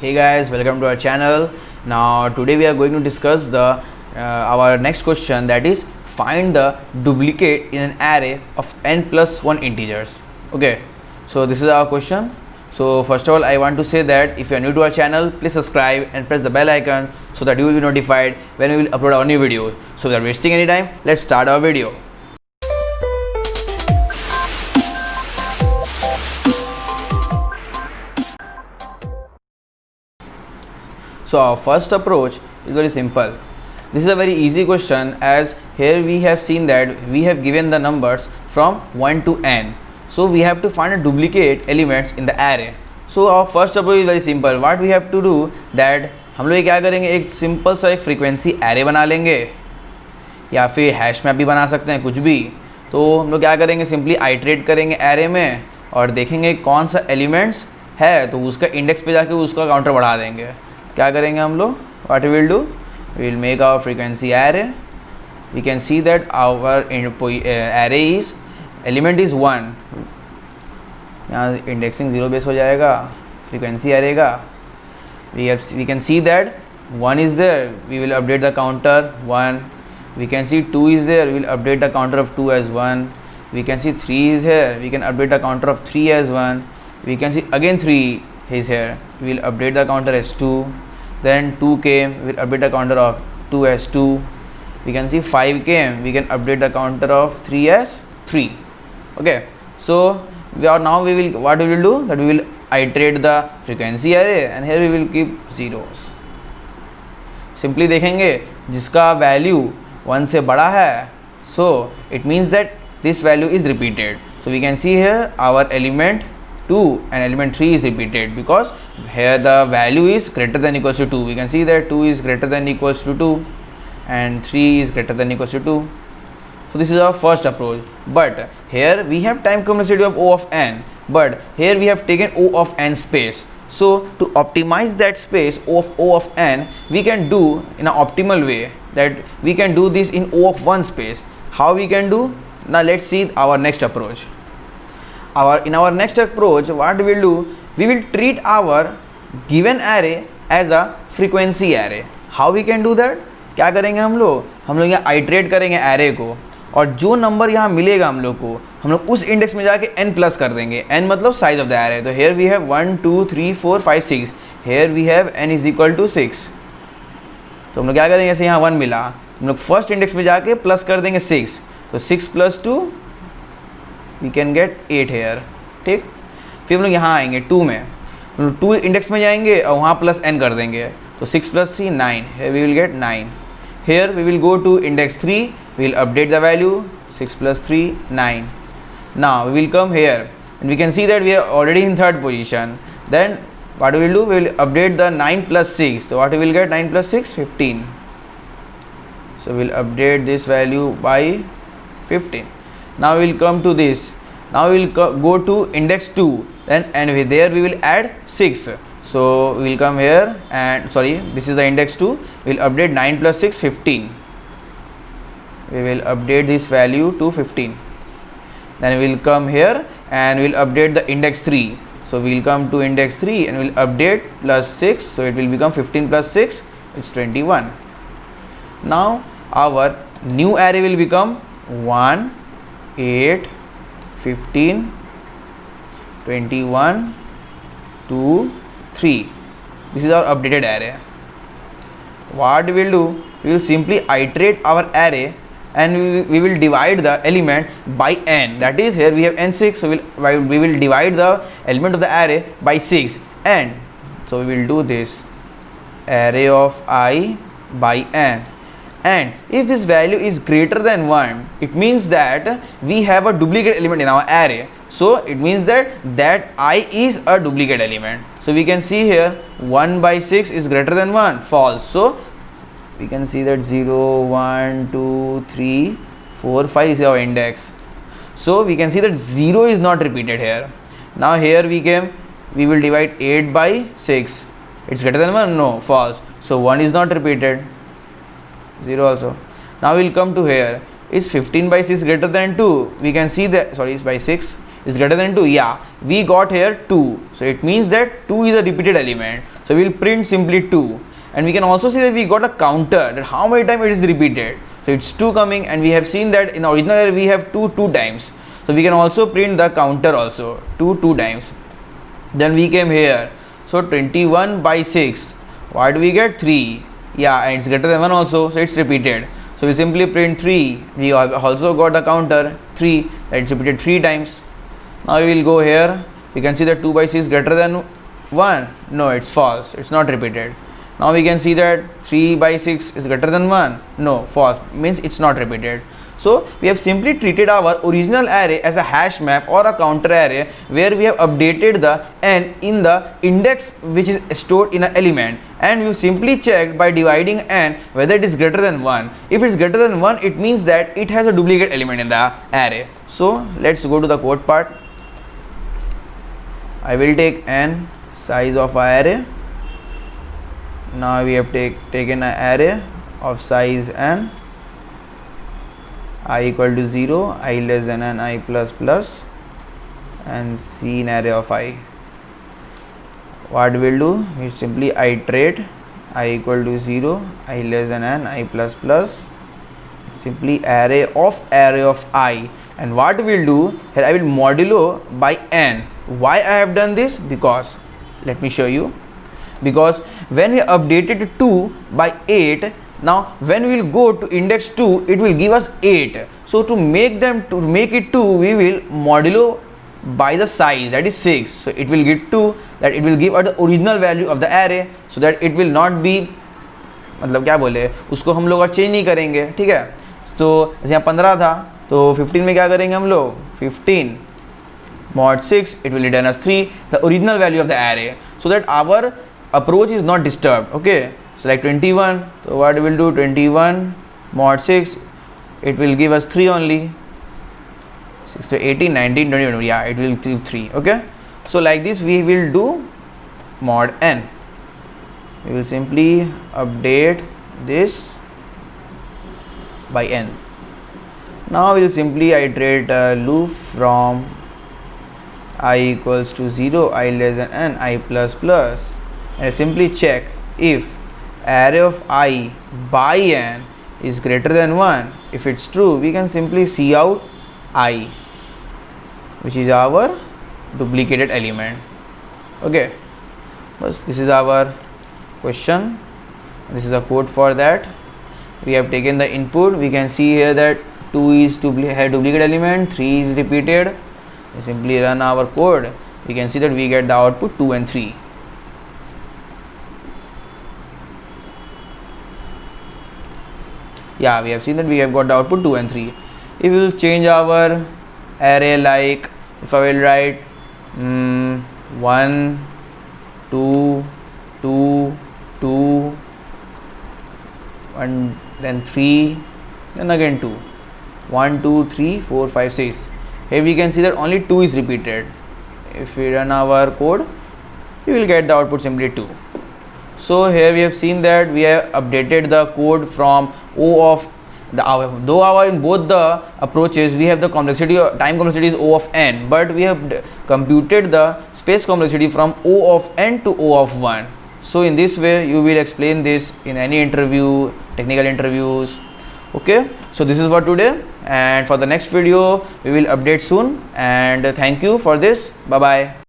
Hey guys, welcome to our channel. Now today we are going to discuss the our next question, that is find the duplicate in an array of n plus 1 integers. Okay, so this is our question. So first of all, I want to say that if you are new to our channel, please subscribe and press the bell icon so that you will be notified when we will upload our new video. So without wasting any time, let's start our video. So our first approach is very simple. This is a very easy question, as here we have seen that we have given the numbers from 1 to n. So we have to find a duplicate elements in the array. So our first approach is very simple. What we have to do that हम लोग क्या करेंगे, एक simple सा एक frequency array बना लेंगे या फिर हैश मैप भी बना सकते हैं, कुछ भी. तो हम लोग क्या करेंगे, सिंपली आइट्रेट करेंगे एरे में और देखेंगे कौन सा एलिमेंट्स है, तो उसका इंडेक्स पे जाके उसका काउंटर बढ़ा देंगे. क्या करेंगे हम लोग, what we will do, we will make our frequency array. We can see that our array is element is 1. यहाँ इंडेक्सिंग 0 बेस हो जाएगा फ्रीक्वेंसी एरे का. we can see that 1 is there, we will update the counter 1. We can see 2 is there, we will update the counter of 2 as 1. We can see 3 is here, we can update the counter of 3 as 1. We can see again 3 is here, we will update the counter as 2. Then 2 came, we will update the counter of 2 as 2. We can see 5 came, we can update the counter of 3 as 3. Okay, so now we will, what we will do, that we will iterate the frequency array and here we will keep zeros. Simply देखेंगे जिसका value 1 से बड़ा है, so it means that this value is repeated. So we can see here our element 2 and element 3 is repeated because here the value is greater than equals to 2. We can see that 2 is greater than equals to 2 and 3 is greater than equals to 2. So this is our first approach. But here we have time complexity of O of n, but here we have taken O of n space. So to optimize that space O of n, we can do in an optimal way, that we can do this in O of 1 space. How we can do? Now let's see our next approach. In our next approach, what we will do, we will treat our given array as a frequency array. How we can do that? क्या करेंगे हम लोग यहाँ iterate करेंगे array को और जो number यहाँ मिलेगा हम लोग उस इंडेक्स में जाके n प्लस कर देंगे. n मतलब साइज ऑफ द एरे. तो here we have 1 2 3 4 5 6, here we have n is equal to 6. तो हम लोग क्या करेंगे, जैसे यहाँ 1 मिला, हम लोग फर्स्ट इंडेक्स में जाके प्लस कर देंगे 6. तो 6 plus 2 we can get 8 here. ठीक, फिर हम लोग यहाँ आएंगे 2 में, हम लोग 2 इंडेक्स में जाएंगे और वहाँ प्लस n कर देंगे. तो 6 plus 3 9, here we will get 9. Here we will go to index 3, we will update the value 6 plus 3 9. Now we will come here and we can see that we are already in third position. Then what we will do, we will update the 9 plus 6. So what we will get, 9 plus 6 15. So we will update this value by 15. Now we will come to this. Now we will go to index 2, then and there we will add 6. So we will come here and this is the index 2. We will update 9 plus 6 15. We will update this value to 15. Then we will come here and we will update the index 3. So we will come to index 3 and we will update plus 6. So it will become 15 plus 6, it's 21. Now our new array will become 1 8 15 21 2 3. This is our updated array. What we will do, we will simply iterate our array and we will divide the element by n. That is, here we have n6, so we will divide the element of the array by 6. And so we will do this array of I by n. And if this value is greater than 1, it means that we have a duplicate element in our array. So it means that I is a duplicate element. So we can see here 1 by 6 is greater than 1, false. So we can see that 0 1 2 3 4 5 is our index. So we can see that 0 is not repeated here. Now here we will divide 8 by 6. It's greater than 1, no, false. So 1 is not repeated, 0 also. Now we will come to here, is 15 by 6 greater than 2? We can see that, it's by 6 is greater than 2. Yeah, we got here 2, so it means that 2 is a repeated element. So we will print simply 2, and we can also see that we got a counter that how many times it is repeated. So it's 2 coming, and we have seen that in the original array we have 2 times. So we can also print the counter also 2 times. Then we came here. So 21 by 6. What do we get? 3. Yeah, and it's greater than 1 also, so it's repeated. So we simply print 3. We also got the counter 3, that it's repeated 3 times. Now we will go here. We can see that 2 by 6 is greater than 1. No, it's false. It's not repeated. Now we can see that 3 by 6 is greater than 1. No, false. Means it's not repeated. So we have simply treated our original array as a hash map or a counter array, where we have updated the n in the index which is stored in an element, and we will simply check by dividing n whether it is greater than 1. If it is greater than 1, it means that it has a duplicate element in the array. So let's go to the code part. I will take n size of our array. Now we have taken an array of size n, I equal to 0, I less than n, I plus plus, and C in array of I. What we'll do, we simply iterate I equal to 0, I less than n, I plus plus, simply array of I. And what we'll do here, I will modulo by n. Why I have done this? Because, let me show you. Because when we updated 2 by 8, now when we will go to index 2, it will give us 8. So to make it 2, we will modulo by the size, that is 6. So it will give 2, that it will give us the original value of the array, so that it will not be, मतलब क्या बोले, उसको हम लोग change नहीं करेंगे, ठीक है. तो जैसे यहाँ 15 था, तो 15 में क्या करेंगे हम लोग, 15 mod 6, it will return us 3, the original value of the array, so that our approach is not disturbed. Okay, so like 21, so what we will do, 21 mod 6, it will give us 3 only, 6 to 18, 19, 21, yeah, it will give 3. Okay, so like this we will do mod n. We will simply update this by n. Now we will simply iterate a loop from I equals to 0, I less than n, I plus plus, and simply check if array of I by n is greater than 1. If it's true, we can simply see out I, which is our duplicated element. Okay, but this is our question. This is a code for that. We have taken the input. We can see here that 2 is duplicate element, 3 is repeated. We simply run our code. We can see that we get the output 2 and 3. Yeah, we have seen that we have got the output 2 and 3. If we will change our array, like if I will write 1, 2, 2, 2, 1, then 3, then again 2, 1, 2, 3, 4, 5, 6. Here we can see that only 2 is repeated. If we run our code, we will get the output simply 2. So here we have seen that we have updated the code from O of the though in both the approaches we have the complexity, time complexity is O of n, but we have computed the space complexity from O of n to O of 1. So in this way you will explain this in any interview, technical interviews. Okay, so this is for today, and for the next video we will update soon, and thank you for this. Bye bye.